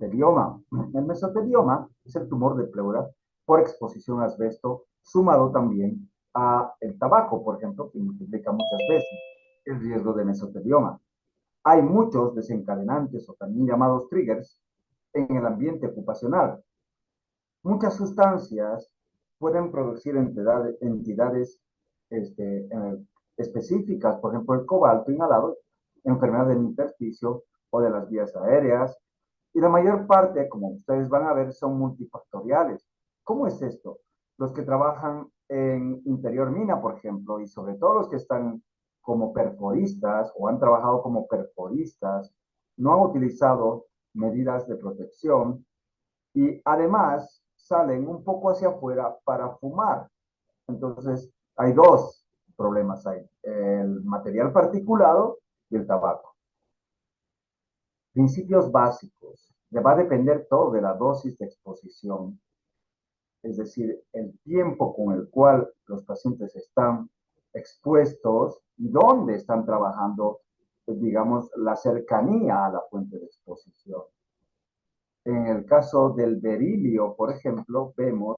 mesotelioma. El mesotelioma es el tumor de pleura por exposición a asbesto, sumado también a el tabaco, por ejemplo, que multiplica muchas veces el riesgo de mesotelioma. Hay muchos desencadenantes o también llamados triggers en el ambiente ocupacional. Muchas sustancias pueden producir entidades específicas, por ejemplo, el cobalto inhalado, enfermedad del intersticio o de las vías aéreas, y la mayor parte, como ustedes van a ver, son multifactoriales. ¿Cómo es esto? Los que trabajan en interior mina, por ejemplo, y sobre todo los que están como perforistas o han trabajado como perforistas, no han utilizado medidas de protección y además salen un poco hacia afuera para fumar. Entonces, hay dos problemas ahí, el material particulado y el tabaco. Principios básicos. Le va a depender todo de la dosis de exposición, es decir, el tiempo con el cual los pacientes están expuestos y dónde están trabajando, digamos, la cercanía a la fuente de exposición. En el caso del berilio, por ejemplo, vemos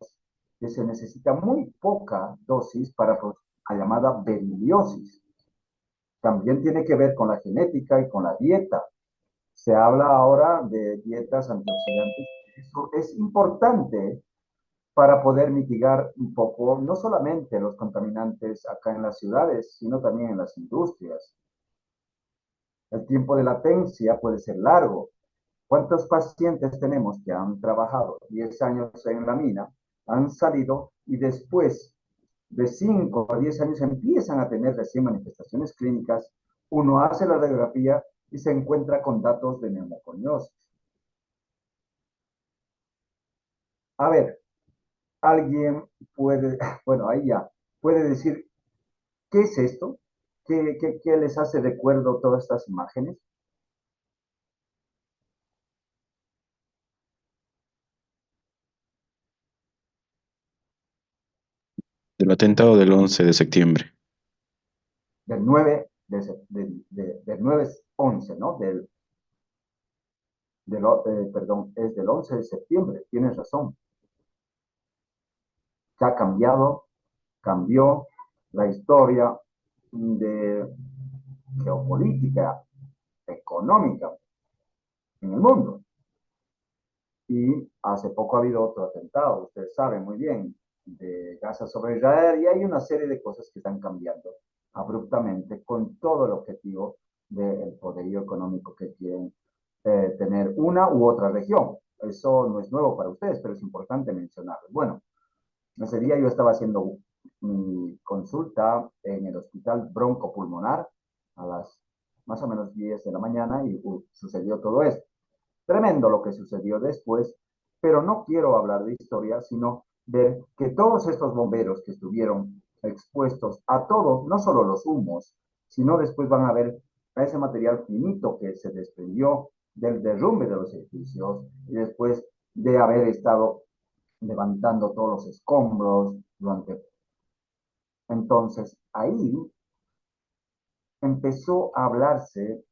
que se necesita muy poca dosis para la llamada beriliosis. También tiene que ver con la genética y con la dieta. Se habla ahora de dietas antioxidantes. Eso es importante para poder mitigar un poco, no solamente los contaminantes acá en las ciudades, sino también en las industrias. El tiempo de latencia puede ser largo. ¿Cuántos pacientes tenemos que han trabajado 10 años en la mina, han salido y después de 5 a 10 años empiezan a tener recién manifestaciones clínicas? Uno hace la radiografía y se encuentra con datos de neumoconiosis. A ver, alguien puede, bueno, ahí ya, puede decir, ¿qué es esto? ¿Qué les hace recuerdo todas estas imágenes? Del atentado del 11 de septiembre. Del 9 del 9-11, ¿no? Perdón, es del 11 de septiembre, tienes razón. Que ha cambiado, cambió la historia de geopolítica, económica en el mundo. Y hace poco ha habido otro atentado, ustedes saben muy bien, de Gaza sobre Israel, y hay una serie de cosas que están cambiando abruptamente con todo el objetivo del poderío económico que quieren tener una u otra región. Eso no es nuevo para ustedes, pero es importante mencionarlo. Bueno, ese día yo estaba haciendo mi consulta en el hospital broncopulmonar a las más o menos 10 de la mañana y sucedió todo esto. Tremendo lo que sucedió después, pero no quiero hablar de historia, sino ver que todos estos bomberos que estuvieron expuestos a todos, no solo los humos, sino después van a ver a ese material finito que se desprendió del derrumbe de los edificios y después de haber estado levantando todos los escombros durante... Entonces, ahí empezó a hablarse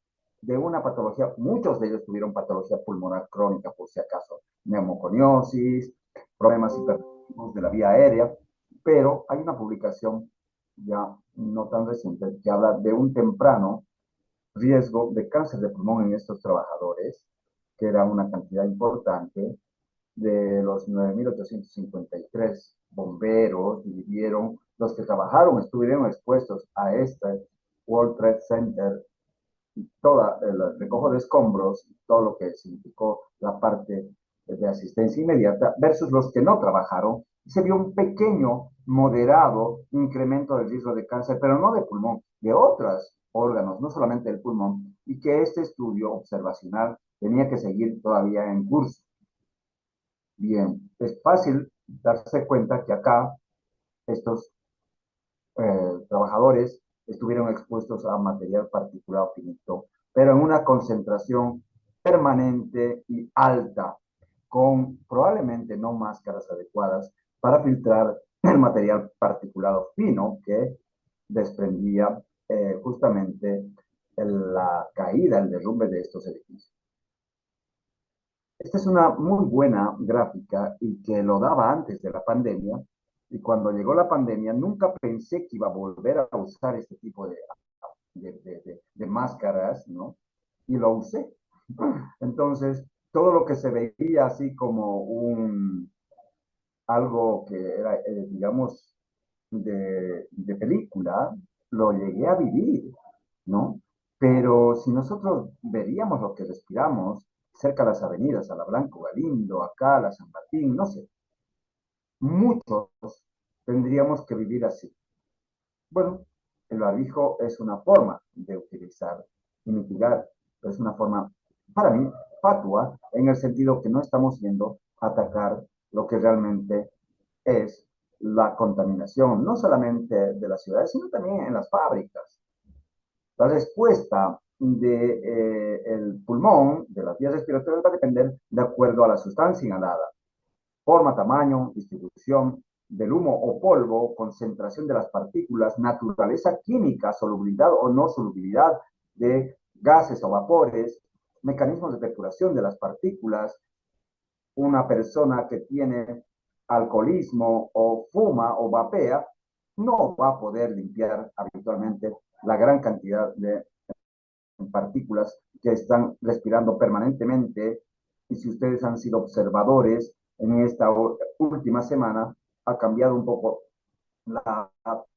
de una patología, muchos de ellos tuvieron patología pulmonar crónica, por si acaso, neumoconiosis, problemas hipertensivos de la vía aérea, pero hay una publicación ya no tan reciente que habla de un temprano riesgo de cáncer de pulmón en estos trabajadores, que era una cantidad importante. De los 9.853 bomberos, dividieron los que trabajaron, estuvieron expuestos a este World Trade Center y todo el recojo de escombros, todo lo que significó la parte de asistencia inmediata, versus los que no trabajaron. Y se vio un pequeño, moderado incremento del riesgo de cáncer, pero no de pulmón, de otros órganos, no solamente del pulmón, y que este estudio observacional tenía que seguir todavía en curso. Bien, es fácil darse cuenta que acá estos trabajadores estuvieron expuestos a material particulado finito, pero en una concentración permanente y alta, con probablemente no máscaras adecuadas para filtrar el material particulado fino que desprendía justamente la caída, el derrumbe de estos edificios. Esta es una muy buena gráfica y que lo daba antes de la pandemia. Y cuando llegó la pandemia, nunca pensé que iba a volver a usar este tipo de máscaras, ¿no? Y lo usé. Entonces, todo lo que se veía así como algo que era, digamos, de película, lo llegué a vivir, ¿no? Pero si nosotros veríamos lo que respiramos cerca de las avenidas, a la Blanco Galindo, acá, a la San Martín, no sé, muchos tendríamos que vivir así. Bueno, el barbijo es una forma de utilizar y mitigar, pero es una forma, para mí, fatua, en el sentido que no estamos yendo a atacar lo que realmente es la contaminación, no solamente de las ciudades, sino también en las fábricas. La respuesta del pulmón, de las vías respiratorias, va a depender de acuerdo a la sustancia inhalada, forma, tamaño, distribución del humo o polvo, concentración de las partículas, naturaleza química, solubilidad o no solubilidad de gases o vapores, mecanismos de depuración de las partículas. Una persona que tiene alcoholismo o fuma o vapea no va a poder limpiar habitualmente la gran cantidad de partículas que están respirando permanentemente. Y si ustedes han sido observadores en esta última semana, ha cambiado un poco la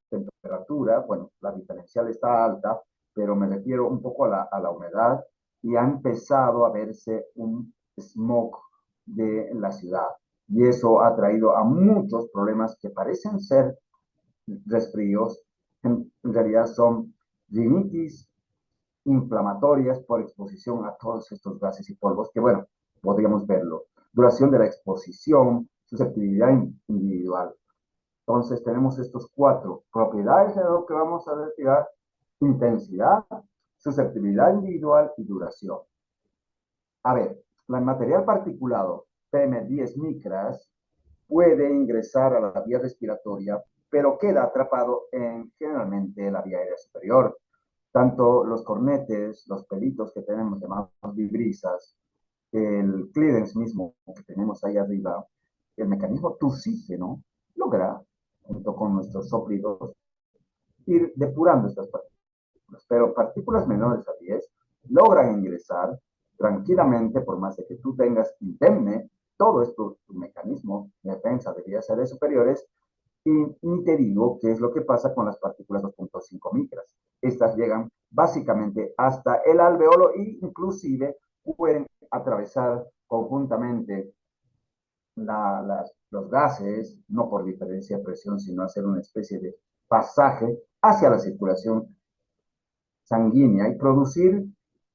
temperatura. Bueno, la diferencial está alta, pero me refiero un poco a la humedad y ha empezado a verse un smog de la ciudad. Y eso ha traído a muchos problemas que parecen ser resfríos, en realidad son rinitis inflamatorias por exposición a todos estos gases y polvos, que bueno, podríamos verlo. Duración de la exposición, susceptibilidad individual. Entonces tenemos estos cuatro propiedades de lo que vamos a respirar: intensidad, susceptibilidad individual y duración. A ver, el material particulado PM10 micras puede ingresar a la vía respiratoria, pero queda atrapado en generalmente la vía aérea superior. Tanto los cornetes, los pelitos que tenemos llamados vibrisas, el clearance mismo que tenemos ahí arriba, el mecanismo tusígeno logra, junto con nuestros sóplidos, ir depurando estas partículas. Pero partículas menores a 10 logran ingresar tranquilamente, por más de que tú tengas indemne todo esto, tu mecanismo de defensa de vías aéreas superiores. Y ni te digo qué es lo que pasa con las partículas 2.5 micras. Estas llegan básicamente hasta el alveolo e inclusive pueden atravesar conjuntamente los gases, no por diferencia de presión, sino hacer una especie de pasaje hacia la circulación sanguínea y producir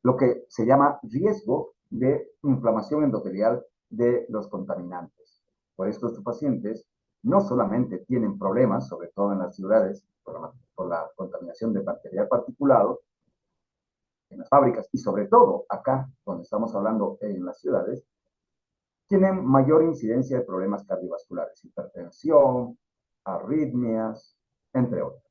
lo que se llama riesgo de inflamación endotelial de los contaminantes. Por esto estos pacientes no solamente tienen problemas, sobre todo en las ciudades, por la contaminación de material particulado, en las fábricas y sobre todo acá, donde estamos hablando en las ciudades, tienen mayor incidencia de problemas cardiovasculares, hipertensión, arritmias, entre otros.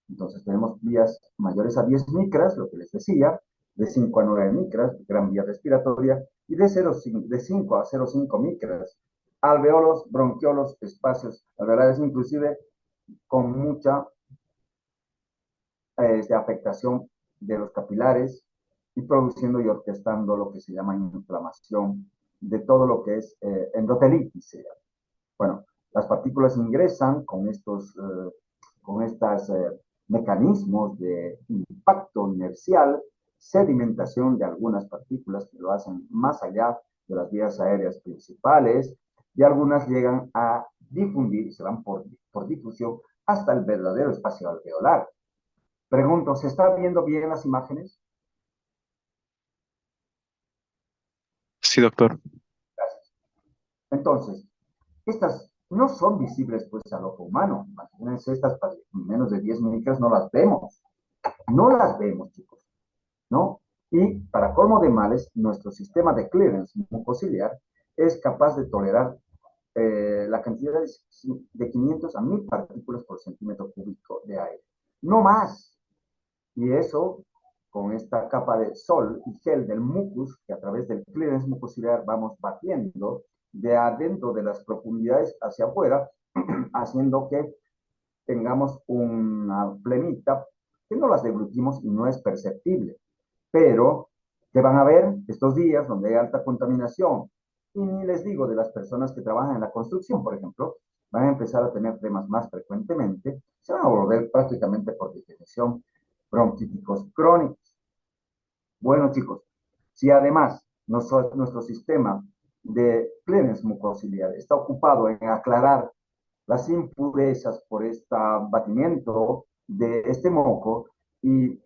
Entonces tenemos vías mayores a 10 micras, lo que les decía, de 5 a 9 micras, gran vía respiratoria, y de 5 a 0,5 micras, alveolos, bronquiolos, espacios alveolares, inclusive con mucha afectación de los capilares y produciendo y orquestando lo que se llama inflamación de todo lo que es endotelitis. Bueno, las partículas ingresan con estos mecanismos de impacto inercial, sedimentación de algunas partículas que lo hacen más allá de las vías aéreas principales, y algunas llegan a difundir, se van por difusión hasta el verdadero espacio alveolar. Pregunto, ¿se están viendo bien las imágenes? Sí, doctor. Gracias. Entonces, estas no son visibles pues al ojo humano. Imagínense, estas para menos de 10 micras no las vemos. No las vemos, chicos, ¿no? Y para colmo de males, nuestro sistema de clearance mucociliar es capaz de tolerar la cantidad de 500 a 1000 partículas por centímetro cúbico de aire. No más. Y eso con esta capa de sol y gel del mucus, que a través del clearance mucociliar vamos batiendo de adentro de las profundidades hacia afuera, haciendo que tengamos una plenita que no las deglutimos y no es perceptible, pero que van a ver estos días donde hay alta contaminación. Y ni les digo de las personas que trabajan en la construcción, por ejemplo, van a empezar a tener temas más frecuentemente, se van a volver prácticamente por definición bronquíticos crónicos. Bueno, chicos, si además nuestro sistema de clearance mucociliar está ocupado en aclarar las impurezas por este batimiento de este moco y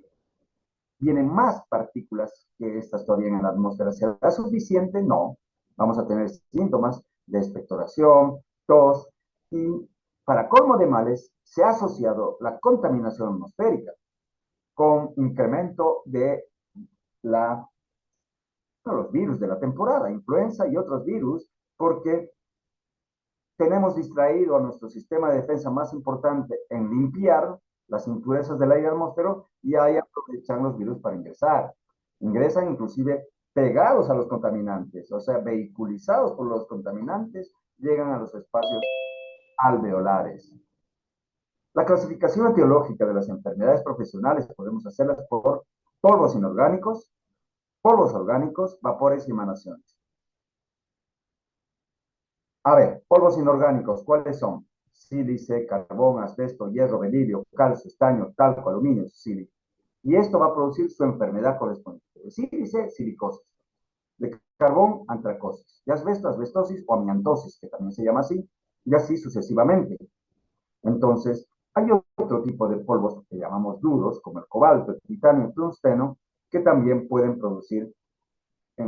vienen más partículas que estas todavía en la atmósfera. ¿Será suficiente? No. Vamos a tener síntomas de expectoración, tos y, para colmo de males, se ha asociado la contaminación atmosférica con incremento de los virus de la temporada, influenza y otros virus, porque tenemos distraído a nuestro sistema de defensa más importante en limpiar las impurezas del aire atmósfero y ahí aprovechan los virus para ingresar. Ingresan inclusive pegados a los contaminantes, o sea, vehiculizados por los contaminantes, llegan a los espacios alveolares. La clasificación etiológica de las enfermedades profesionales podemos hacerlas por polvos inorgánicos, polvos orgánicos, vapores y emanaciones. A ver, polvos inorgánicos, ¿cuáles son? Sílice, carbón, asbesto, hierro, berilio, calcio, estaño, talco, aluminio, sílice. Y esto va a producir su enfermedad correspondiente. De sílice, silicosis. De carbón, antracosis. De asbesto, asbestosis o amiantosis, que también se llama así, y así sucesivamente. Entonces, hay otro tipo de polvos que llamamos duros, como el cobalto, el titanio, el tungsteno, que también pueden producir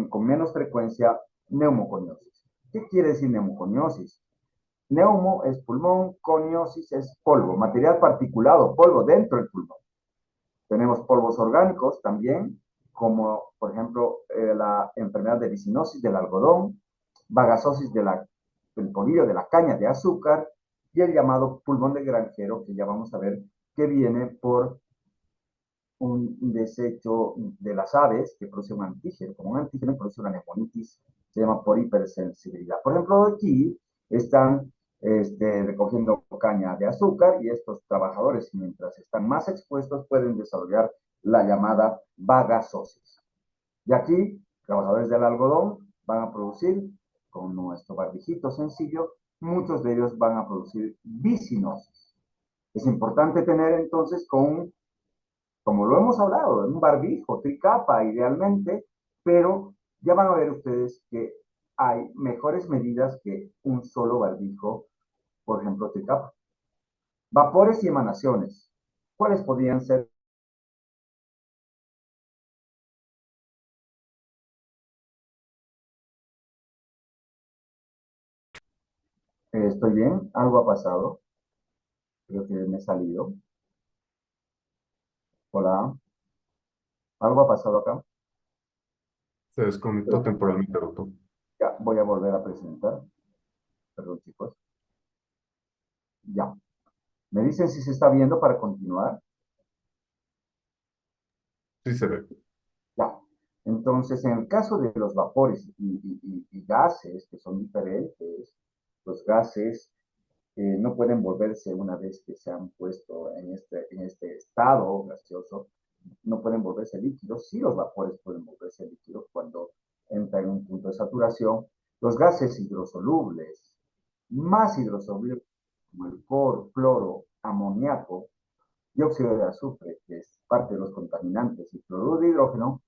con menos frecuencia neumoconiosis. ¿Qué quiere decir neumoconiosis? Neumo es pulmón, coniosis es polvo, material particulado, polvo dentro del pulmón. Tenemos polvos orgánicos también, como por ejemplo la enfermedad de ricinosis del algodón, bagasosis del polillo de la caña de azúcar y el llamado pulmón de granjero, que ya vamos a ver que viene por un desecho de las aves que produce un antígeno. Como un antígeno produce una neumonitis, se llama por hipersensibilidad. Por ejemplo, aquí están recogiendo caña de azúcar y estos trabajadores, mientras están más expuestos, pueden desarrollar la llamada vagasosis. Y aquí, trabajadores del algodón van a producir, con nuestro barbijito sencillo, muchos de ellos van a producir bisinosis. Es importante tener entonces como lo hemos hablado, un barbijo, tricapa idealmente, pero ya van a ver ustedes que hay mejores medidas que un solo barbijo, por ejemplo, tricapa. Vapores y emanaciones. ¿Cuáles podrían ser? ¿Estoy bien? ¿Algo ha pasado? Creo que me he salido. Hola. ¿Algo ha pasado acá? Se desconectó temporalmente, doctor. Ya, voy a volver a presentar. Perdón, chicos. Ya. ¿Me dicen si se está viendo para continuar? Sí se ve. Ya. Entonces, en el caso de los vapores y gases, que son diferentes, los gases no pueden volverse, una vez que se han puesto en este estado gaseoso, no pueden volverse líquidos. Sí, los vapores pueden volverse líquidos cuando entra en un punto de saturación. Los gases hidrosolubles, más hidrosolubles, como el cloro, amoníaco, dióxido de azufre, que es parte de los contaminantes, y cloruro de hidrógeno,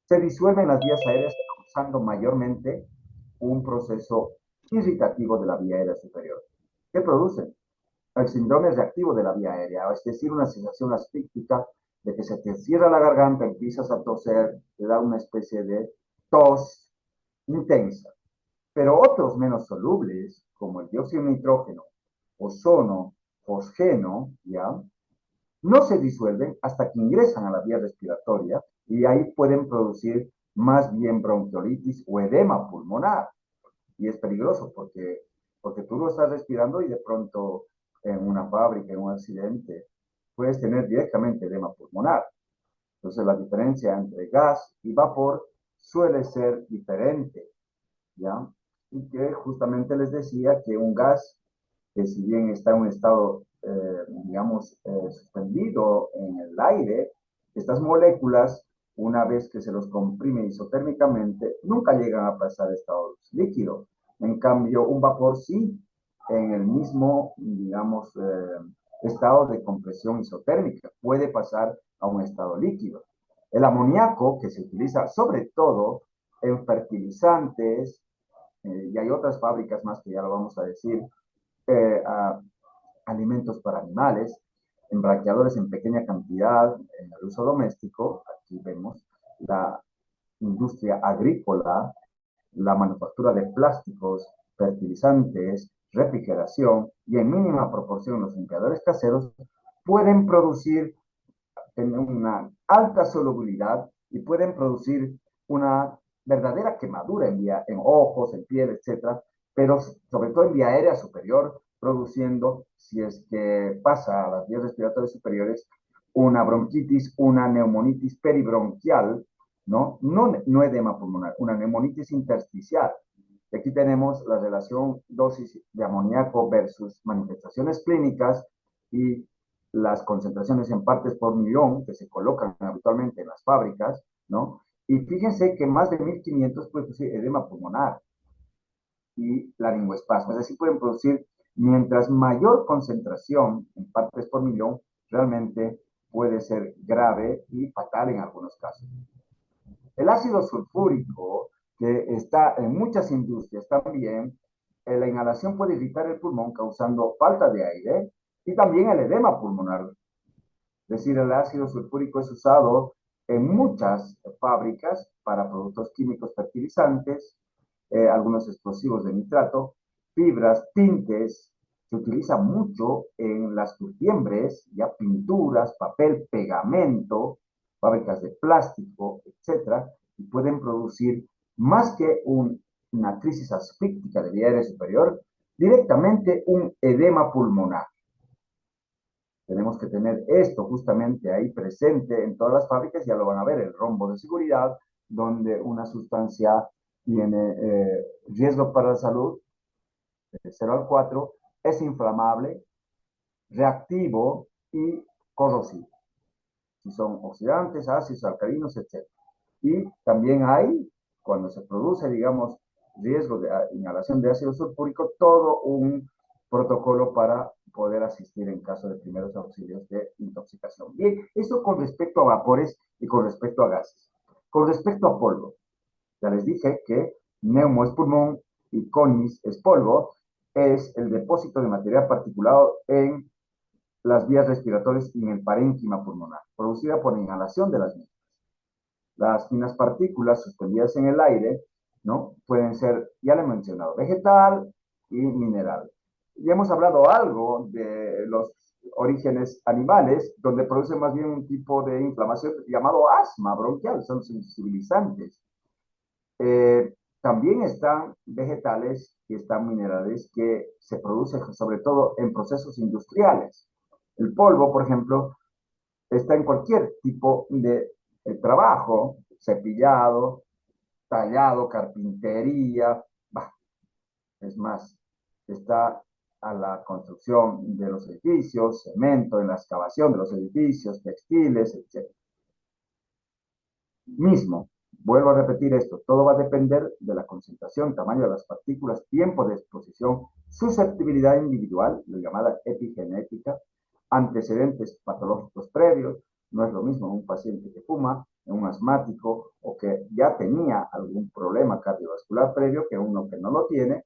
se disuelven en las vías aéreas causando mayormente un proceso irritativo de la vía aérea superior. ¿Qué producen? El síndrome reactivo de la vía aérea, es decir, una sensación asfíctica de que se te cierra la garganta, empiezas a toser, te da una especie de tos intensa. Pero otros menos solubles, como el dióxido de nitrógeno, ozono, fosgeno, ¿ya? No se disuelven hasta que ingresan a la vía respiratoria y ahí pueden producir más bien bronquiolitis o edema pulmonar. Y es peligroso porque tú lo estás respirando y de pronto en una fábrica, en un accidente, puedes tener directamente edema pulmonar. Entonces la diferencia entre gas y vapor suele ser diferente, ¿ya? Y que justamente les decía que un gas, que si bien está en un estado, digamos, suspendido en el aire, estas moléculas, una vez que se los comprime isotérmicamente, nunca llegan a pasar a estado líquido. En cambio, un vapor sí, en el mismo, digamos, estado de compresión isotérmica, puede pasar a un estado líquido. El amoníaco, que se utiliza sobre todo en fertilizantes, y hay otras fábricas más que ya lo vamos a decir, a alimentos para animales, en branqueadores en pequeña cantidad, en el uso doméstico, aquí vemos la industria agrícola, la manufactura de plásticos, fertilizantes, refrigeración y en mínima proporción los limpiadores caseros pueden producir en una alta solubilidad y pueden producir una verdadera quemadura en ojos, en piel, etcétera, pero sobre todo en vía aérea superior, produciendo, si es que pasa a las vías respiratorias superiores, una bronquitis, una neumonitis peribronquial, no edema pulmonar, una neumonitis intersticial. Y aquí tenemos la relación dosis de amoníaco versus manifestaciones clínicas y las concentraciones en partes por millón que se colocan habitualmente en las fábricas, ¿no? Y fíjense que más de 1500 puede producir edema pulmonar y laringoespasmo, es decir, pueden producir, mientras mayor concentración en partes por millón, realmente puede ser grave y fatal en algunos casos. El ácido sulfúrico, que está en muchas industrias también, la inhalación puede irritar el pulmón causando falta de aire y también el edema pulmonar. Es decir, el ácido sulfúrico es usado en muchas fábricas para productos químicos fertilizantes, algunos explosivos de nitrato, fibras, tintes, se utiliza mucho en las curtiembres, ya pinturas, papel, pegamento, fábricas de plástico, etcétera, y pueden producir más que una crisis asfíctica de vía aérea superior, directamente un edema pulmonar. Tenemos que tener esto justamente ahí presente en todas las fábricas, ya lo van a ver, el rombo de seguridad, donde una sustancia tiene riesgo para la salud, de 0 al 4, es inflamable, reactivo y corrosivo. Si son oxidantes, ácidos, alcalinos, etc. Y también hay, cuando se produce, digamos, riesgo de inhalación de ácido sulfúrico, todo un protocolo para poder asistir en caso de primeros auxilios de intoxicación. Bien, eso con respecto a vapores y con respecto a gases. Con respecto a polvo, ya les dije que neumo es pulmón y conis es polvo, es el depósito de material particulado en las vías respiratorias y en el parénquima pulmonar, producida por inhalación de las mismas. Las finas partículas suspendidas en el aire, ¿no? Pueden ser, ya le he mencionado, vegetal y mineral. Ya hemos hablado algo de los orígenes animales, donde producen más bien un tipo de inflamación llamado asma bronquial, son sensibilizantes. También están vegetales y están minerales que se producen sobre todo en procesos industriales. El polvo, por ejemplo, está en cualquier tipo de trabajo, cepillado, tallado, carpintería, bah, es más, está a la construcción de los edificios, cemento, en la excavación de los edificios, textiles, etc. Mismo, vuelvo a repetir esto, todo va a depender de la concentración, tamaño de las partículas, tiempo de exposición, susceptibilidad individual, lo llamada epigenética, antecedentes patológicos previos. No es lo mismo un paciente que fuma, un asmático o que ya tenía algún problema cardiovascular previo que uno que no lo tiene,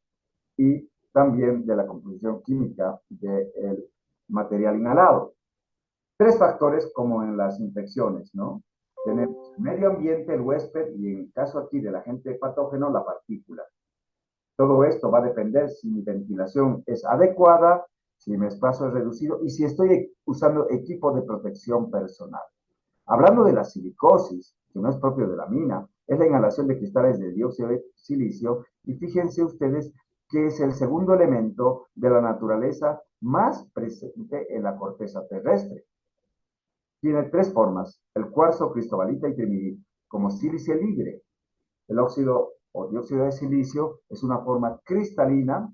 y también de la composición química del material inhalado. Tres factores como en las infecciones, ¿no? Tenemos el medio ambiente, el huésped y en el caso aquí del agente patógeno, la partícula. Todo esto va a depender si mi ventilación es adecuada, si mi espacio es reducido y si estoy usando equipo de protección personal. Hablando de la silicosis, que no es propio de la mina, es la inhalación de cristales de dióxido de silicio, y fíjense ustedes que es el segundo elemento de la naturaleza más presente en la corteza terrestre. Tiene tres formas: el cuarzo, cristobalita y trimidita, como sílice libre. El óxido o dióxido de silicio es una forma cristalina,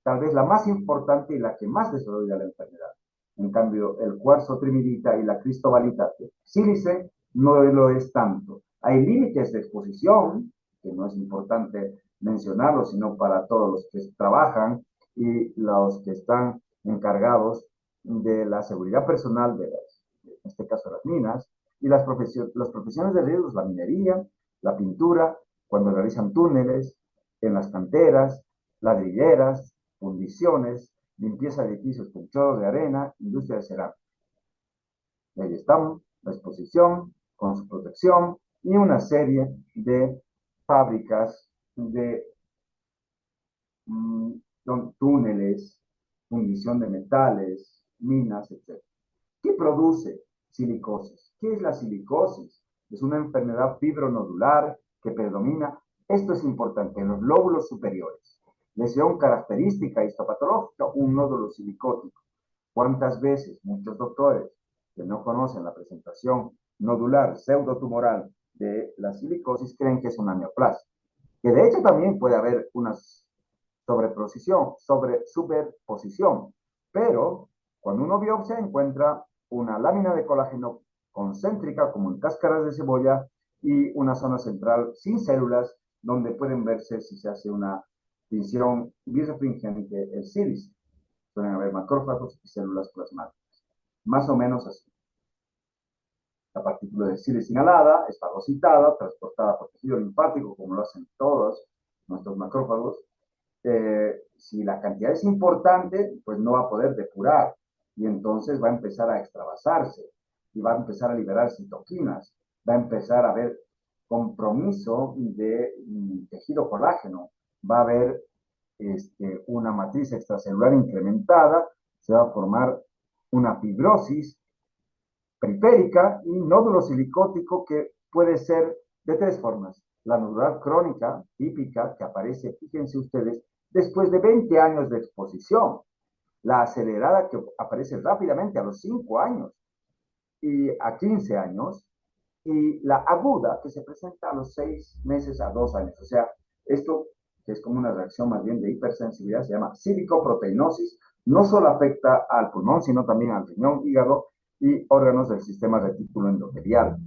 tal vez la más importante y la que más desarrolla la enfermedad. En cambio, el cuarzo trimidita y la cristobalita sílice no lo es tanto. Hay límites de exposición, que no es importante mencionarlo, sino para todos los que trabajan y los que están encargados de la seguridad personal en este caso las minas, y las profesiones de riesgos, la minería, la pintura, cuando realizan túneles, en las canteras, ladrilleras, fundiciones, limpieza de edificios con chorros de arena, industria de cerámica. Y ahí estamos, la exposición con su protección y una serie de fábricas de túneles, fundición de metales, minas, etc. ¿Qué produce silicosis? ¿Qué es la silicosis? Es una enfermedad fibronodular que predomina, esto es importante, en los lóbulos superiores. Lesión característica histopatológica, un nódulo silicótico. ¿Cuántas veces muchos doctores que no conocen la presentación nodular pseudotumoral de la silicosis creen que es una neoplasia? Que de hecho también puede haber una superposición, pero cuando uno biopsia encuentra una lámina de colágeno concéntrica como en cáscaras de cebolla y una zona central sin células donde pueden verse si se hace una tinción birrefringente el sílice. Pueden haber macrófagos y células plasmáticas. Más o menos así. La partícula de sílice inhalada es fagocitada, transportada por tejido linfático, como lo hacen todos nuestros macrófagos. Si la cantidad es importante, pues no va a poder depurar y entonces va a empezar a extravasarse y va a empezar a liberar citoquinas, va a empezar a haber compromiso de tejido colágeno, va a haber una matriz extracelular incrementada, se va a formar una fibrosis periférica y nódulo silicótico que puede ser de tres formas. La nodular crónica, típica, que aparece, fíjense ustedes, después de 20 años de exposición. La acelerada, que aparece rápidamente a los 5 años y a 15 años. Y la aguda, que se presenta a los 6 meses a 2 años. O sea, esto, que es como una reacción más bien de hipersensibilidad, se llama silicoproteinosis. No solo afecta al pulmón, sino también al riñón, hígado y órganos del sistema retículo endotelial.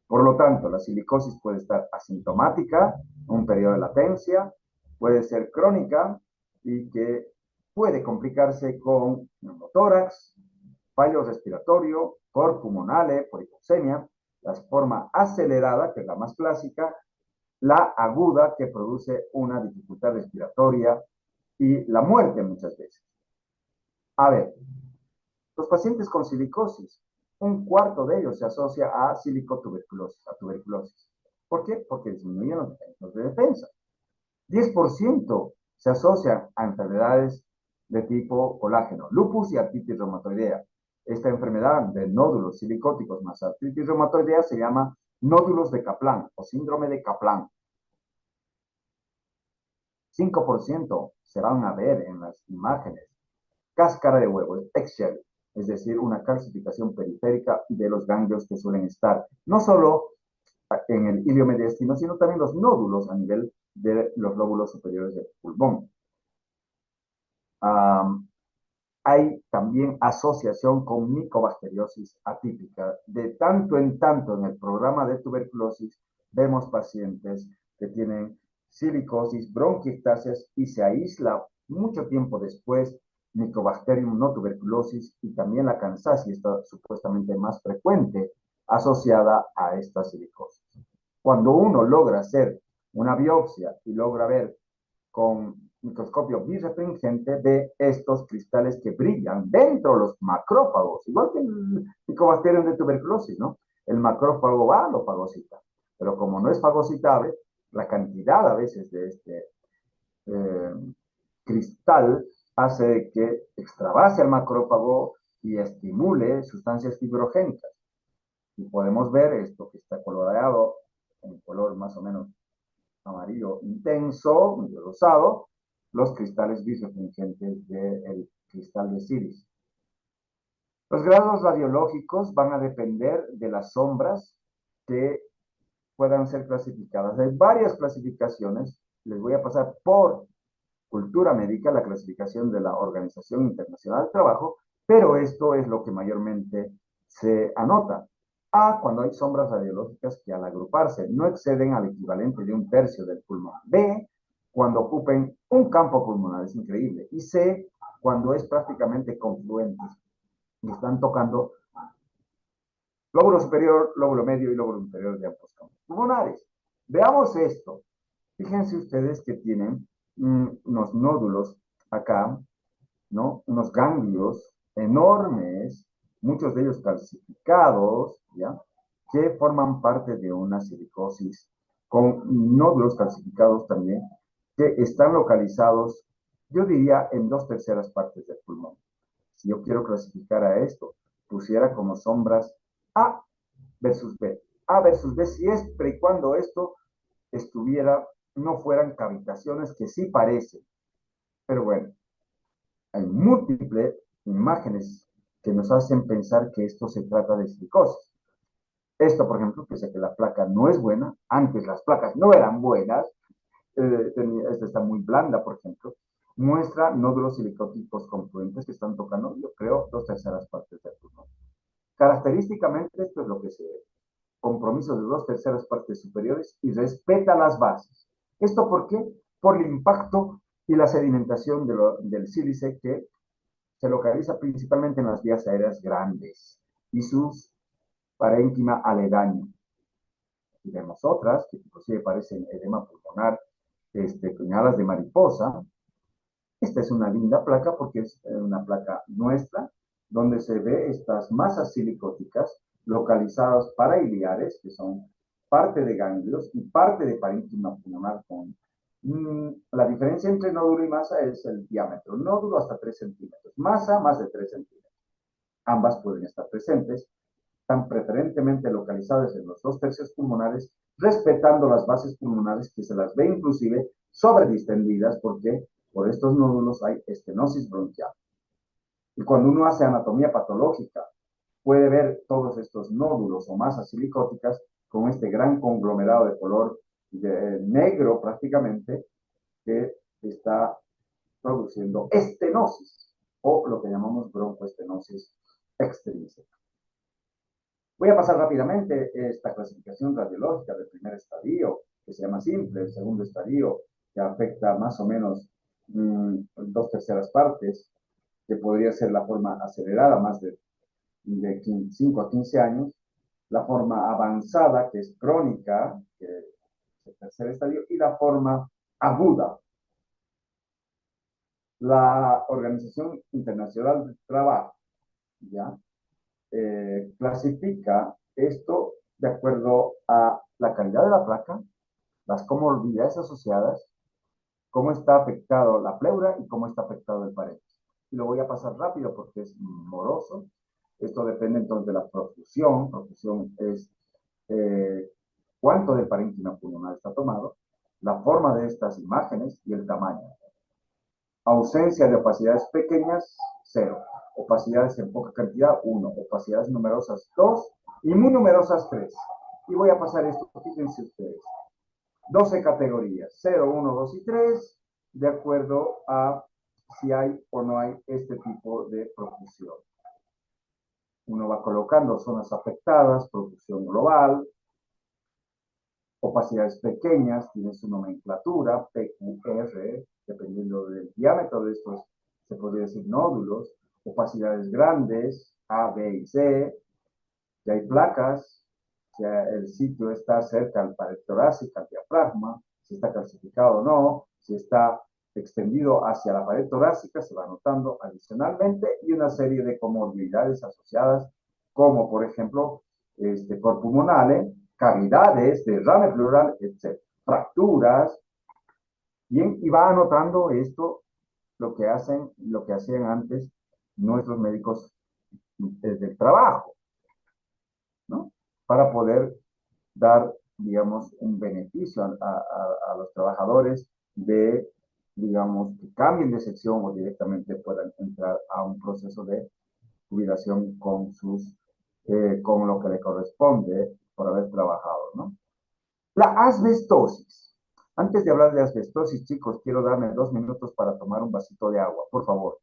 Por lo tanto, la silicosis puede estar asintomática, un periodo de latencia, puede ser crónica y que puede complicarse con neumotórax, fallo respiratorio, cor pulmonale, por hipoxemia, la forma acelerada, que es la más clásica, la aguda, que produce una dificultad respiratoria y la muerte muchas veces. A ver, los pacientes con silicosis, un cuarto de ellos se asocia a silicotuberculosis, a tuberculosis. ¿Por qué? Porque disminuyen los mecanismos de defensa. 10% se asocia a enfermedades de tipo colágeno, lupus y artritis reumatoidea. Esta enfermedad de nódulos silicóticos más artritis reumatoidea se llama nódulos de Kaplan o síndrome de Kaplan. 5% se van a ver en las imágenes. Cáscara de huevo, eggshell, es decir, una calcificación periférica de los ganglios que suelen estar no solo en el ilio mediastino, sino también los nódulos a nivel de los lóbulos superiores del pulmón. Hay también asociación con micobacteriosis atípica. De tanto en tanto en el programa de tuberculosis vemos pacientes que tienen silicosis, bronquiectasias y se aísla mucho tiempo después Mycobacterium no tuberculosis y también la cansacia está supuestamente más frecuente asociada a esta silicosis. Cuando uno logra hacer una biopsia y logra ver con microscopio birrefringente de estos cristales que brillan dentro de los macrófagos, igual que el Mycobacterium de tuberculosis, ¿no? El macrófago va, lo fagocita, pero como no es fagocitable, la cantidad a veces de este cristal hace que extravase al macrófago y estimule sustancias fibrogénicas. Y podemos ver esto que está coloreado en color más o menos amarillo intenso, medio rosado, los cristales birrefringentes del cristal de sílice. Los grados radiológicos van a depender de las sombras que puedan ser clasificadas. Hay varias clasificaciones. Les voy a pasar por cultura médica, la clasificación de la Organización Internacional del Trabajo, pero esto es lo que mayormente se anota. A, cuando hay sombras radiológicas que al agruparse no exceden al equivalente de 1/3 del pulmón. B, cuando ocupen un campo pulmonar, es increíble. Y C, cuando es prácticamente confluente y están tocando lóbulo superior, lóbulo medio y lóbulo inferior de ambos campos pulmonares. Veamos esto. Fíjense ustedes que tienen unos nódulos acá, ¿no? Unos ganglios enormes, muchos de ellos calcificados, ¿ya? Que forman parte de una silicosis con nódulos calcificados también, que están localizados, yo diría, en 2/3 partes del pulmón. Si yo quiero clasificar a esto, pusiera como sombras A versus B. A versus B, siempre y cuando esto estuviera, no fueran cavitaciones que sí parecen. Pero bueno, hay múltiples imágenes que nos hacen pensar que esto se trata de silicosis. Esto, por ejemplo, que sé que la placa no es buena, antes las placas no eran buenas, esta está muy blanda, por ejemplo, muestra nódulos silicóticos confluentes que están tocando, yo creo, 2/3 partes del pulmón. Característicamente, esto es lo que se ve. Compromiso de 2/3 partes superiores y respeta las bases. ¿Esto por qué? Por el impacto y la sedimentación del sílice que se localiza principalmente en las vías aéreas grandes y sus parénquima aledaño. Y vemos otras que inclusive parecen edema pulmonar, con alas de mariposa. Esta es una linda placa porque es una placa nuestra, donde se ve estas masas silicóticas localizadas parailiares, que son parte de ganglios y parte de parénquima pulmonar. La diferencia entre nódulo y masa es el diámetro. Nódulo hasta 3 centímetros, masa más de 3 centímetros. Ambas pueden estar presentes, están preferentemente localizadas en los 2/3 pulmonares, respetando las bases pulmonares que se las ve inclusive sobredistendidas porque por estos nódulos hay estenosis bronquial. Y cuando uno hace anatomía patológica, puede ver todos estos nódulos o masas silicóticas con este gran conglomerado de color negro prácticamente que está produciendo estenosis o lo que llamamos broncoestenosis extrínseca. Voy a pasar rápidamente esta clasificación radiológica del primer estadio, que se llama simple, el segundo estadio, que afecta más o menos 2/3 partes, que podría ser la forma acelerada, más de 5 a 15 años, la forma avanzada, que es crónica, que es el tercer estadio, y la forma aguda. La Organización Internacional del Trabajo, ¿ya? Clasifica esto de acuerdo a la calidad de la placa, las comorbilidades asociadas, cómo está afectado la pleura y cómo está afectado el parénquima. Y lo voy a pasar rápido porque es moroso. Esto depende entonces de la profusión. Profusión es cuánto del parénquima pulmonar está tomado, la forma de estas imágenes y el tamaño. Ausencia de opacidades pequeñas, 0. Opacidades en poca cantidad, 1. Opacidades numerosas, 2. Y muy numerosas, 3. Y voy a pasar esto, fíjense ustedes. 12 categorías, 0, 1, 2 y 3, de acuerdo a si hay o no hay este tipo de profusión. Uno va colocando zonas afectadas, profusión global, opacidades pequeñas, tiene su nomenclatura, PQR, dependiendo del diámetro de estos, se podría decir nódulos, opacidades grandes, A, B y C, si hay placas, si el sitio está cerca al pared torácica, al diafragma, si está calcificado o no, si está extendido hacia la pared torácica, se va notando adicionalmente, y una serie de comorbilidades asociadas, como por ejemplo, cor pulmonale, cavidades, derrame pleural, etc. Fracturas, bien, y va anotando esto, lo que hacían antes nuestros médicos del trabajo, ¿no? Para poder dar, digamos, un beneficio a los trabajadores de, digamos, que cambien de sección o directamente puedan entrar a un proceso de jubilación con lo que le corresponde por haber trabajado, ¿no? La asbestosis. Antes de hablar de asbestosis, chicos, quiero darme 2 minutos para tomar un vasito de agua, por favor.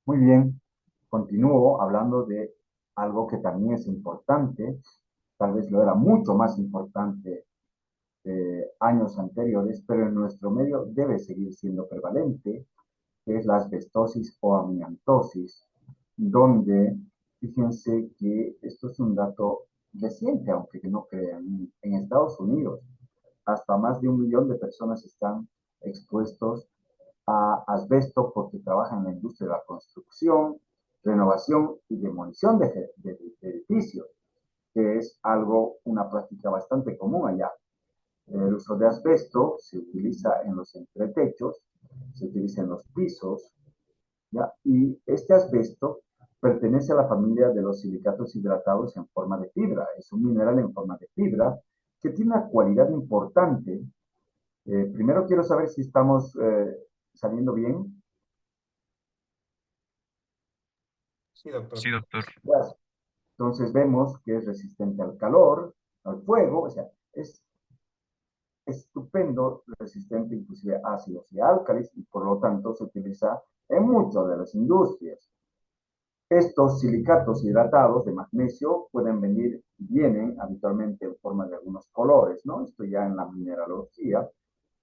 Muy bien, continúo hablando de algo que también es importante, tal vez lo era mucho más importante años anteriores, pero en nuestro medio debe seguir siendo prevalente, que es la asbestosis o amiantosis, donde, fíjense que esto es un dato reciente, aunque no crean, en Estados Unidos hasta más de 1 millón de personas están expuestos a asbesto porque trabajan en la industria de la construcción, renovación y demolición de edificios, que es algo, una práctica bastante común allá. El uso de asbesto se utiliza en los entretechos, se utiliza en los pisos, ¿ya? Y este asbesto pertenece a la familia de los silicatos hidratados en forma de fibra. Es un mineral en forma de fibra que tiene una cualidad importante. Primero quiero saber si estamos saliendo bien. Sí, doctor. Sí, doctor. Gracias. Entonces vemos que es resistente al calor, al fuego, o sea, es estupendo, resistente inclusive a ácidos y álcalis, y por lo tanto se utiliza en muchas de las industrias. Estos silicatos hidratados de magnesio vienen habitualmente en forma de algunos colores, ¿no? Esto ya en la mineralogía.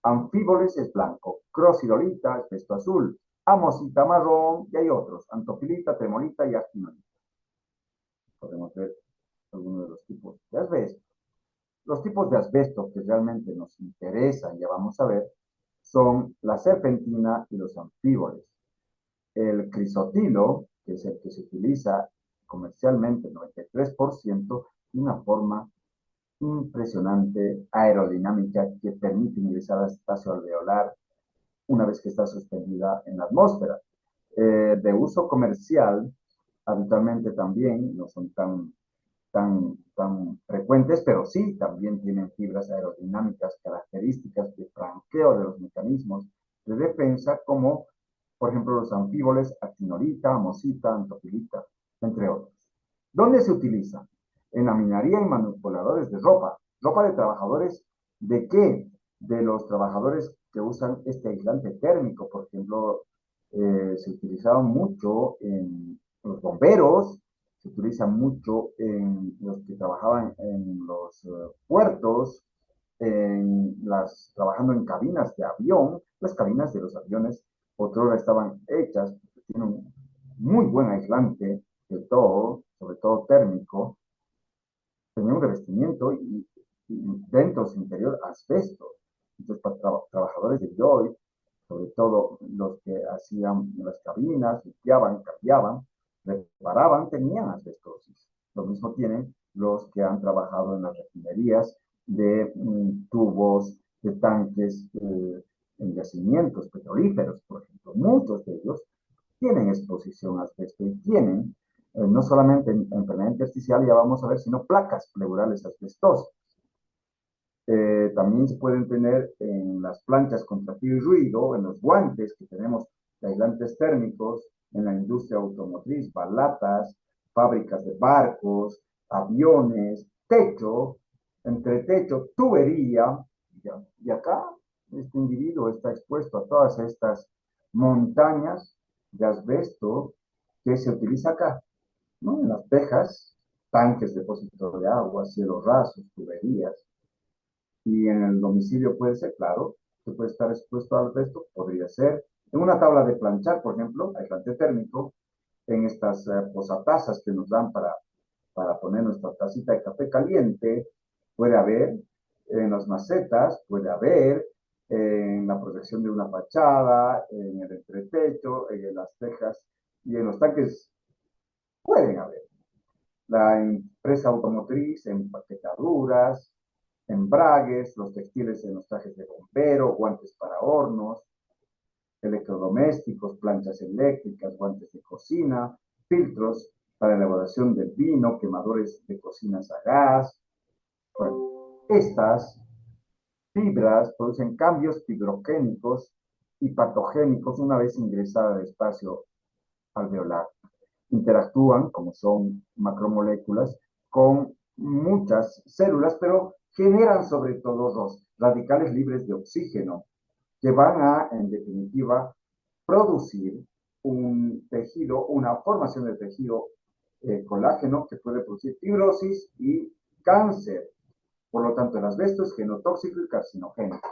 Anfíboles es blanco, crocidolita es esto azul, amosita marrón, y hay otros, antofilita, tremolita y actinolita. Podemos ver algunos de los tipos de asbesto. Los tipos de asbesto que realmente nos interesan, ya vamos a ver, son la serpentina y los anfíboles. El crisotilo, que es el que se utiliza comercialmente, el 93%, tiene una forma impresionante aerodinámica que permite ingresar al espacio alveolar una vez que está suspendida en la atmósfera. De uso comercial, habitualmente también no son tan frecuentes, pero sí también tienen fibras aerodinámicas, características de franqueo de los mecanismos de defensa, como por ejemplo los anfíboles, actinolita, amosita, antofilita, entre otros. ¿Dónde se utiliza? En la minería y manipuladores de ropa. ¿Ropa de trabajadores de qué? De los trabajadores que usan este aislante térmico, por ejemplo, se utilizaba mucho en los bomberos, se utiliza mucho en los que trabajaban en los puertos, trabajando en cabinas de avión. Las cabinas de los aviones otrora estaban hechas, tienen un muy buen aislante de todo, sobre todo térmico, tenía un revestimiento y dentro de su interior asbesto. Entonces, para trabajadores de Joy, sobre todo los que hacían las cabinas, limpiaban, cambiaban, reparaban, tenían asbestosis. Lo mismo tienen los que han trabajado en las refinerías de tubos, de tanques, en yacimientos petrolíferos, por ejemplo. Muchos de ellos tienen exposición a asbesto y tienen no solamente enfermedad intersticial, ya vamos a ver, sino placas pleurales asbestosas. También se pueden tener en las planchas contra frío y ruido, en los guantes que tenemos aislantes térmicos, en la industria automotriz, balatas, fábricas de barcos, aviones, techo, entretecho, tubería. Y acá este individuo está expuesto a todas estas montañas de asbesto que se utiliza acá, ¿no? En las tejas, tanques, depósitos de agua, cielos rasos, tuberías. Y en el domicilio puede ser, claro, que puede estar expuesto al asbesto, podría ser. En una tabla de planchar, por ejemplo, aislante térmico, en estas posatazas que nos dan para poner nuestra tacita de café caliente, puede haber, en las macetas, puede haber, en la protección de una fachada, en el entretecho, en las tejas y en los tanques, pueden haber. La empresa automotriz, empaquetaduras, embragues, los textiles en los trajes de bombero, guantes para hornos, electrodomésticos, planchas eléctricas, guantes de cocina, filtros para elaboración del vino, quemadores de cocinas a gas. Bueno, estas fibras producen cambios hidrogénicos y patogénicos una vez ingresada al espacio alveolar. Interactúan, como son macromoléculas, con muchas células, pero generan sobre todo los radicales libres de oxígeno, que van a, en definitiva, producir un tejido, una formación de tejido colágeno que puede producir fibrosis y cáncer. Por lo tanto, el asbesto es genotóxico y carcinogénico.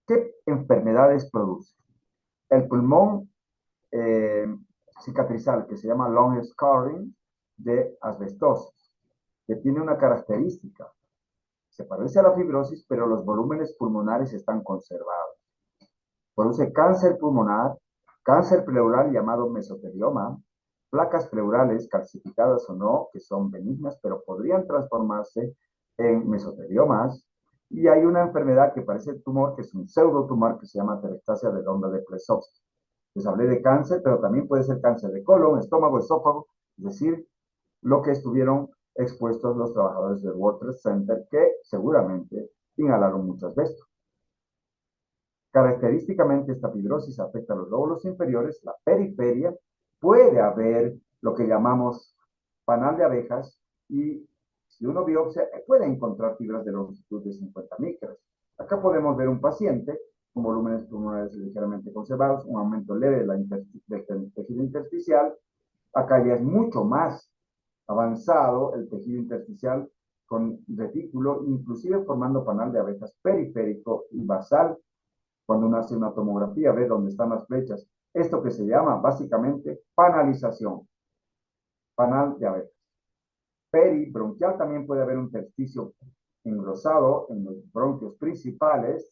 ¿Qué enfermedades produce? El pulmón cicatrizal, que se llama long scarring de asbestosis, que tiene una característica. Se parece a la fibrosis, pero los volúmenes pulmonares están conservados. Produce cáncer pulmonar, cáncer pleural llamado mesotelioma, placas pleurales calcificadas o no, que son benignas, pero podrían transformarse en mesoteliomas. Y hay una enfermedad que parece tumor, que es un pseudotumor, que se llama telestasia redonda de Klesowski. Les hablé de cáncer, pero también puede ser cáncer de colon, estómago, esófago, es decir, lo que estuvieron expuestos los trabajadores del World Trade Center, que seguramente inhalaron mucho asbesto. Característicamente, esta fibrosis afecta a los lóbulos inferiores, la periferia, puede haber lo que llamamos panal de abejas y si uno biopsia, puede encontrar fibras de longitud de 50 micras. Acá podemos ver un paciente con volúmenes pulmonares ligeramente conservados, un aumento leve del tejido intersticial. Acá ya es mucho más avanzado el tejido intersticial con retículo, inclusive formando panal de abejas periférico y basal. Cuando uno hace una tomografía, ve dónde están las flechas. Esto que se llama básicamente panalización, panal de abejas. Peribronquial también puede haber un intersticio engrosado en los bronquios principales,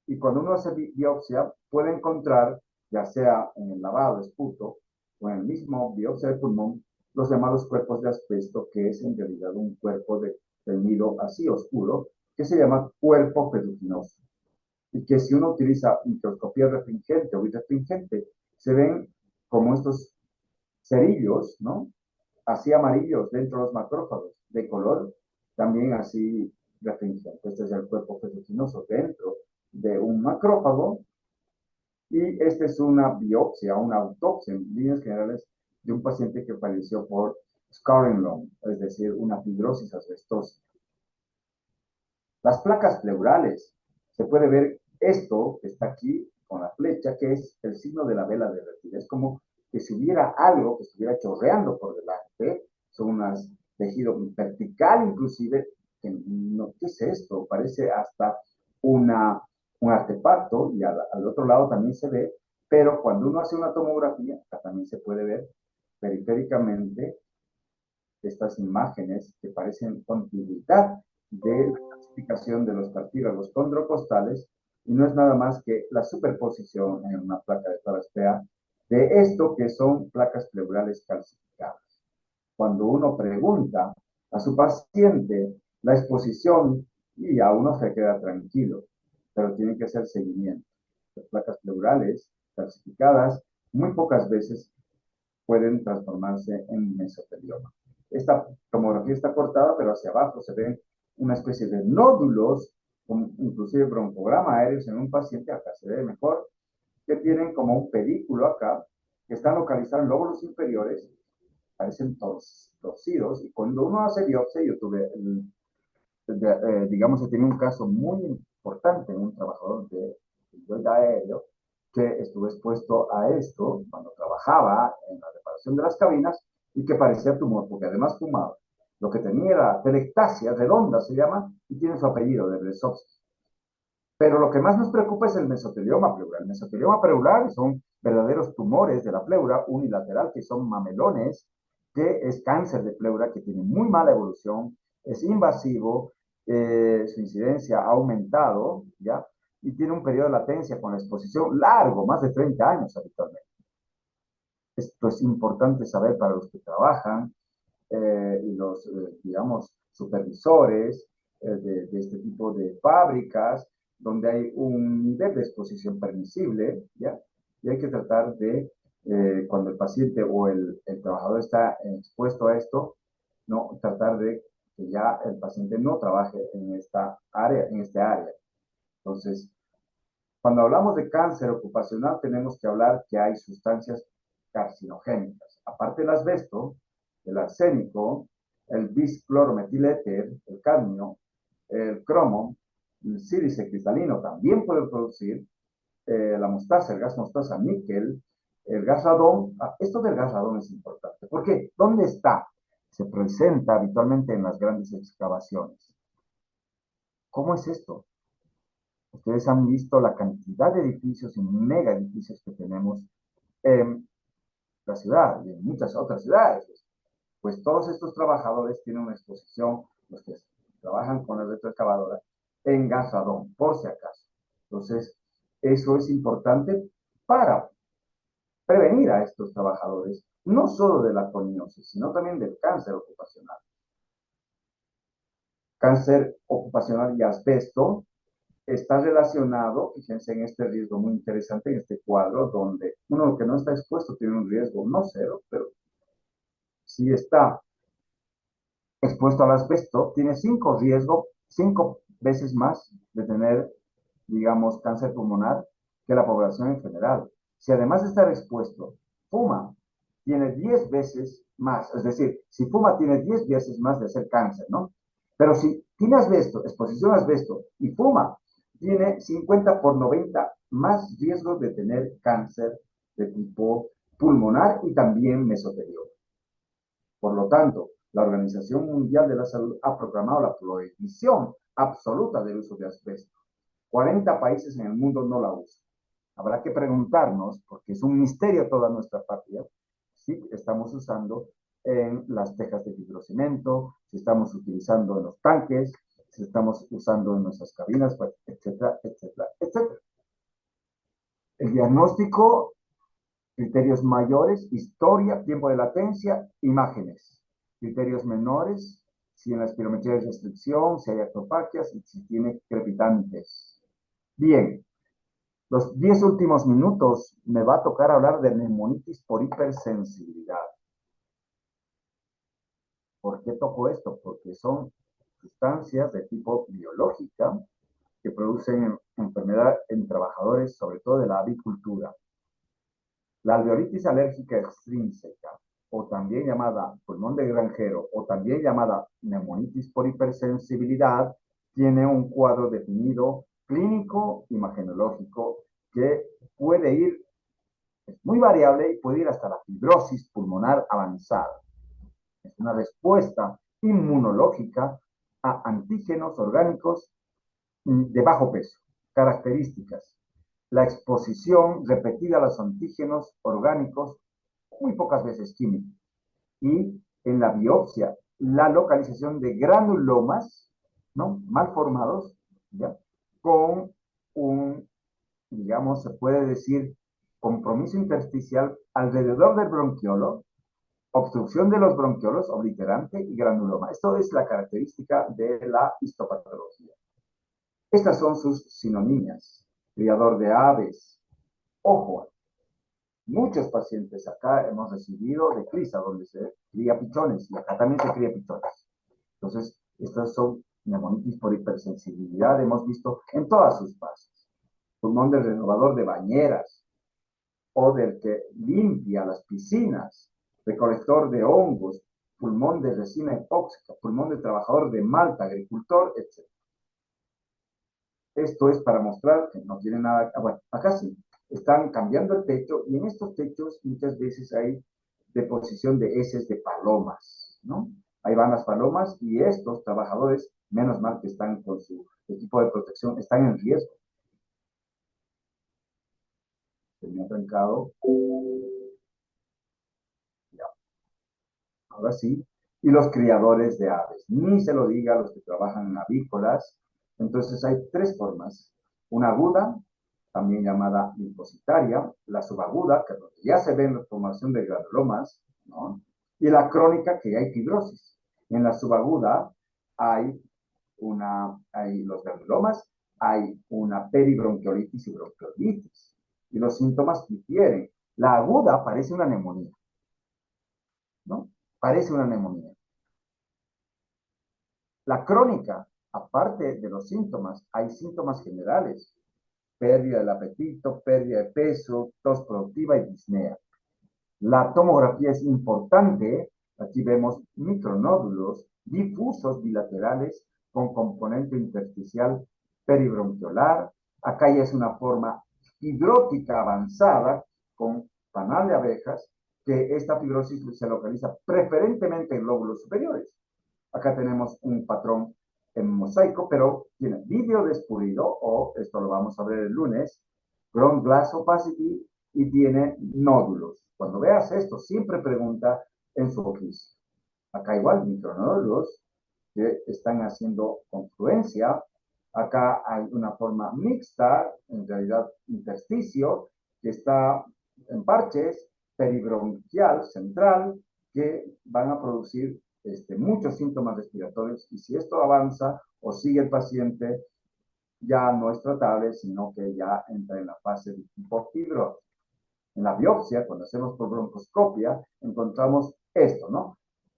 y cuando uno hace biopsia puede encontrar, ya sea en el lavado esputo o en el mismo biopsia de pulmón, los llamados cuerpos de asbesto, que es en realidad un cuerpo de teñido así oscuro, que se llama cuerpo ferruginoso, y que si uno utiliza microscopía refringente o birefringente, se ven como estos cerillos, ¿no? Así amarillos dentro de los macrófagos, de color también así refringente. Este es el cuerpo ferruginoso dentro de un macrófago, y esta es una biopsia, una autopsia en líneas generales de un paciente que falleció por scarring lung, es decir, una fibrosis asbestosa. Las placas pleurales, se puede ver esto que está aquí con la flecha, que es el signo de la vela derretida. Es como que si hubiera algo que estuviera chorreando por delante. Son unas tejido vertical inclusive, que no, ¿qué es esto? Parece hasta un artefacto, y al otro lado también se ve, pero cuando uno hace una tomografía, también se puede ver periféricamente estas imágenes que parecen continuidad de la clasificación de los cartílagos condrocostales, y no es nada más que la superposición en una placa de tórax PA de esto que son placas pleurales calcificadas. Cuando uno pregunta a su paciente la exposición, y a uno se queda tranquilo, pero tiene que hacer seguimiento. Las placas pleurales calcificadas muy pocas veces pueden transformarse en mesotelioma. Esta tomografía está cortada, pero hacia abajo se ven una especie de nódulos, inclusive broncograma aéreos en un paciente. Acá se ve mejor, que tienen como un pedículo acá, que están localizados en lóbulos inferiores, parecen torcidos, y cuando uno hace biopsia, yo tuve, digamos que tiene un caso muy importante en un trabajador de aéreo, que estuvo expuesto a esto cuando trabajaba en la reparación de las cabinas, y que parecía tumor, porque además fumaba. Lo que tenía era telectasia redonda, se llama, y tiene su apellido de Bresovsky. Pero lo que más nos preocupa es el mesotelioma pleural. El mesotelioma pleural son verdaderos tumores de la pleura unilateral, que son mamelones, que es cáncer de pleura, que tiene muy mala evolución, es invasivo, su incidencia ha aumentado, ¿ya? Y tiene un periodo de latencia con la exposición largo, más de 30 años habitualmente. Esto es importante saber para los que trabajan, y los, digamos, supervisores de este tipo de fábricas, donde hay un nivel de exposición permisible, ¿ya? Y hay que tratar de, cuando el paciente o el trabajador está expuesto a esto, no tratar de que ya el paciente no trabaje en esta área, en este área. Entonces, cuando hablamos de cáncer ocupacional, tenemos que hablar que hay sustancias carcinogénicas. Aparte del asbesto, el arsénico, el bisclorometiléter, el cadmio, el cromo, el sílice cristalino también puede producir, la mostaza, el gas mostaza, níquel, el gas radón. Esto del gas radón es importante. ¿Por qué? ¿Dónde está? Se presenta habitualmente en las grandes excavaciones. ¿Cómo es esto? Ustedes han visto la cantidad de edificios y mega edificios que tenemos en la ciudad y en muchas otras ciudades. Pues todos estos trabajadores tienen una exposición, los que trabajan con la retroexcavadora, en gas radón, por si acaso. Entonces, eso es importante para prevenir a estos trabajadores, no solo de la coniosis, sino también del cáncer ocupacional. Cáncer ocupacional y asbesto está relacionado, fíjense en este riesgo muy interesante, en este cuadro, donde uno que no está expuesto tiene un riesgo no cero, pero si está expuesto al asbesto, tiene 5 veces más de tener, digamos, cáncer pulmonar que la población en general. Si además de estar expuesto, fuma, tiene 10 veces más. Es decir, si fuma tiene 10 veces más de hacer cáncer, ¿no? Pero si tiene asbesto, exposición a asbesto y fuma, tiene 50 por 90 más riesgo de tener cáncer de tipo pulmonar y también mesotelioma. Por lo tanto, la Organización Mundial de la Salud ha proclamado la prohibición absoluta del uso de asbesto. 40 países en el mundo no la usan. Habrá que preguntarnos, porque es un misterio toda nuestra patria, si estamos usando en las tejas de fibrocemento, si estamos utilizando en los tanques, si estamos usando en nuestras cabinas, etcétera, etcétera, etcétera. El diagnóstico, criterios mayores, historia, tiempo de latencia, imágenes. Criterios menores, si en la espirometría hay restricción, si hay acropaquias y si tiene crepitantes. Bien, los 10 últimos minutos me va a tocar hablar de neumonitis por hipersensibilidad. ¿Por qué toco esto? Porque son sustancias de tipo biológica que producen enfermedad en trabajadores, sobre todo de la avicultura. La alveolitis alérgica extrínseca, o también llamada pulmón de granjero, o también llamada neumonitis por hipersensibilidad, tiene un cuadro definido clínico imagenológico que puede ir, es muy variable y puede ir hasta la fibrosis pulmonar avanzada. Es una respuesta inmunológica a antígenos orgánicos de bajo peso. Características: la exposición repetida a los antígenos orgánicos, muy pocas veces químicos, y en la biopsia, la localización de granulomas, ¿no? Mal formados, ¿ya? Con un, digamos, se puede decir, compromiso intersticial alrededor del bronquiolo, obstrucción de los bronquiolos, obliterante y granuloma. Esto es la característica de la histopatología. Estas son sus sinonimias. Criador de aves. Ojo, muchos pacientes acá hemos recibido de CRISA, donde se cría pichones, y acá también se cría pichones. Entonces, estas son neumonitis por hipersensibilidad, hemos visto en todas sus fases. Pulmón del renovador de bañeras, o del que limpia las piscinas, recolector de hongos, pulmón de resina epóxica, pulmón de trabajador de malta, agricultor, etc. Esto es para mostrar que no tiene nada, bueno, acá sí, están cambiando el techo y en estos techos muchas veces hay deposición de heces de palomas, ¿no? Ahí van las palomas y estos trabajadores, menos mal que están con su equipo de protección, están en riesgo. Se me ha trancado. Ya. Ahora sí. Y los criadores de aves, ni se lo diga a los que trabajan en avícolas. Entonces hay tres formas: una aguda, también llamada linfocitaria; la subaguda, que ya se ve en la formación de granulomas, ¿no? Y la crónica, que hay fibrosis. En la subaguda hay los granulomas, hay una peribronquiolitis y bronquiolitis. Y los síntomas difieren. La aguda parece una neumonía, ¿no? Parece una neumonía. La crónica, aparte de los síntomas, hay síntomas generales: pérdida del apetito, pérdida de peso, tos productiva y disnea. La tomografía es importante. Aquí vemos micronódulos difusos bilaterales con componente intersticial peribronquiolar. Acá ya es una forma fibrótica avanzada con panal de abejas, que esta fibrosis se localiza preferentemente en lóbulos superiores. Acá tenemos un patrón en mosaico, pero tiene vidrio descurrido, o esto lo vamos a ver el lunes, ground glass opacity, y tiene nódulos. Cuando veas esto, siempre pregunta en su oficio. Acá igual, micronódulos que están haciendo confluencia. Acá hay una forma mixta, en realidad intersticio, que está en parches, peribronquial, central, que van a producir muchos síntomas respiratorios, y si esto avanza o sigue el paciente, ya no es tratable, sino que ya entra en la fase de tipo fibrosis. En la biopsia, cuando hacemos por broncoscopia, encontramos esto, ¿no?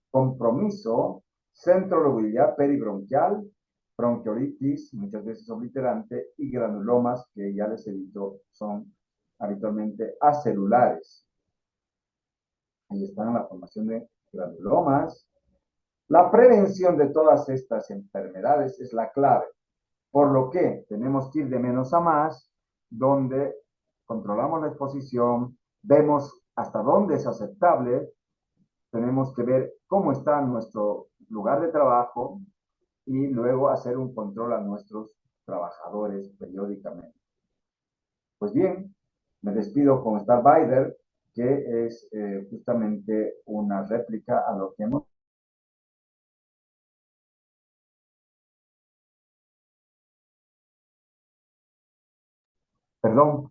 Compromiso centrolobular peribronquial, bronquiolitis, muchas veces obliterante, y granulomas, que ya les he dicho son habitualmente acelulares. Ahí están la formación de granulomas. La prevención de todas estas enfermedades es la clave, por lo que tenemos que ir de menos a más, donde controlamos la exposición, vemos hasta dónde es aceptable, tenemos que ver cómo está nuestro lugar de trabajo y luego hacer un control a nuestros trabajadores periódicamente. Pues bien, me despido con Starbider, que es justamente una réplica a lo que hemos... Perdón,